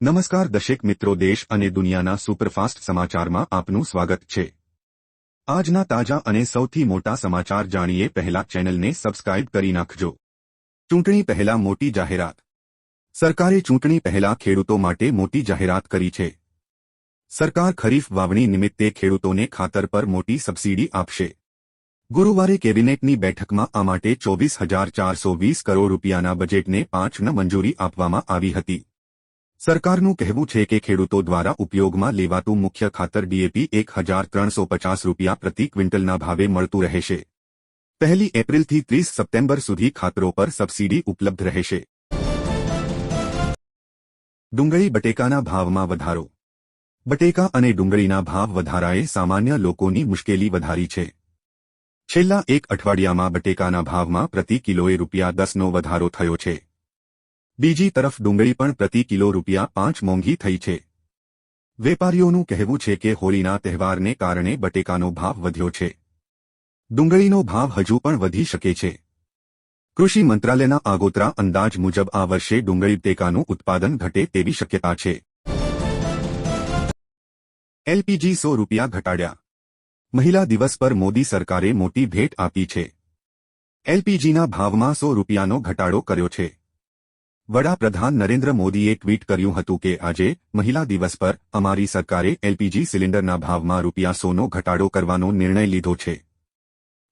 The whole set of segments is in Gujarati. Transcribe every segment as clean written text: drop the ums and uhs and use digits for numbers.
નમસ્કાર દર્શક મિત્રો, દેશ અને દુનિયાના સુપરફાસ્ટ સમાચારમાં આપનું સ્વાગત છે। આજના તાજા અને સૌથી મોટા સમાચાર જાણીએ પહેલા ચેનલને સબસ્ક્રાઇબ કરી નાખજો। ચૂંટણી પહેલા મોટી જાહેરાત। સરકારે ચૂંટણી પહેલા ખેડૂતો માટે મોટી જાહેરાત કરી છે। સરકાર ખરીફ વાવણી નિમિત્તે ખેડૂતોને ખાતર પર મોટી સબસિડી આપશે। ગુરુવારે કેબિનેટની બેઠકમાં આ માટે 24,420 કરોડ રૂપિયાના બજેટને 5 મંજૂરી આપવામાં આવી હતી। સરકારનું કહેવું છે કે ખેડૂતો દ્વારા ઉપયોગમાં લેવાતું મુખ્ય ખાતર ડીએપી 1,350 રૂપિયા પ્રતિ ક્વિન્ટલના ભાવે મળતું રહેશે। 1 એપ્રિલથી 30 સપ્ટેમ્બર સુધી ખાતરો પર સબસિડી ઉપલબ્ધ રહેશે। ડુંગળી બટેકાના ભાવમાં વધારો। બટેકા અને ડુંગળીના ભાવ વધારાએ સામાન્ય લોકોની મુશ્કેલી વધારી છે। છેલ્લા એક અઠવાડિયામાં બટેકાના ભાવમાં પ્રતિ કિલોએ ₹10નો વધારો થયો છે। બીજી તરફ ડુંગળી પણ પ્રતિ કિલો ₹5 મોંઘી થઈ છે। વેપારીઓનું કહેવું છે કે હોળીના તહેવારને કારણે બટેકાનો ભાવ વધ્યો છે। ડુંગળીનો ભાવ હજુ પણ વધી શકે છે। કૃષિ મંત્રાલયના આગોતરા અંદાજ મુજબ આ વર્ષે ડુંગળી બટેકાનું ઉત્પાદન ઘટે તેવી શક્યતા છે। એલપીજી ₹100 ઘટાડ્યા। મહિલા દિવસ પર મોદી સરકારે મોટી ભેટ આપી છે। એલપીજીના ભાવમાં ₹100નો ઘટાડો કર્યો છે। વડાપ્રધાન નરેન્દ્ર મોદીએ ટ્વીટ કર્યું હતું કે આજે મહિલા દિવસ પર અમારી સરકારે એલપીજી સિલિન્ડરના ભાવમાં ₹100નો ઘટાડો કરવાનો નિર્ણય લીધો છે।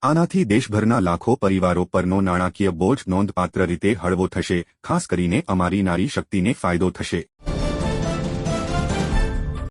આનાથી દેશભરના લાખો પરિવારો પરનો નાણાકીય બોજ નોંધપાત્ર રીતે હળવો થશે। ખાસ કરીને અમારી નારી શક્તિને ફાયદો થશે।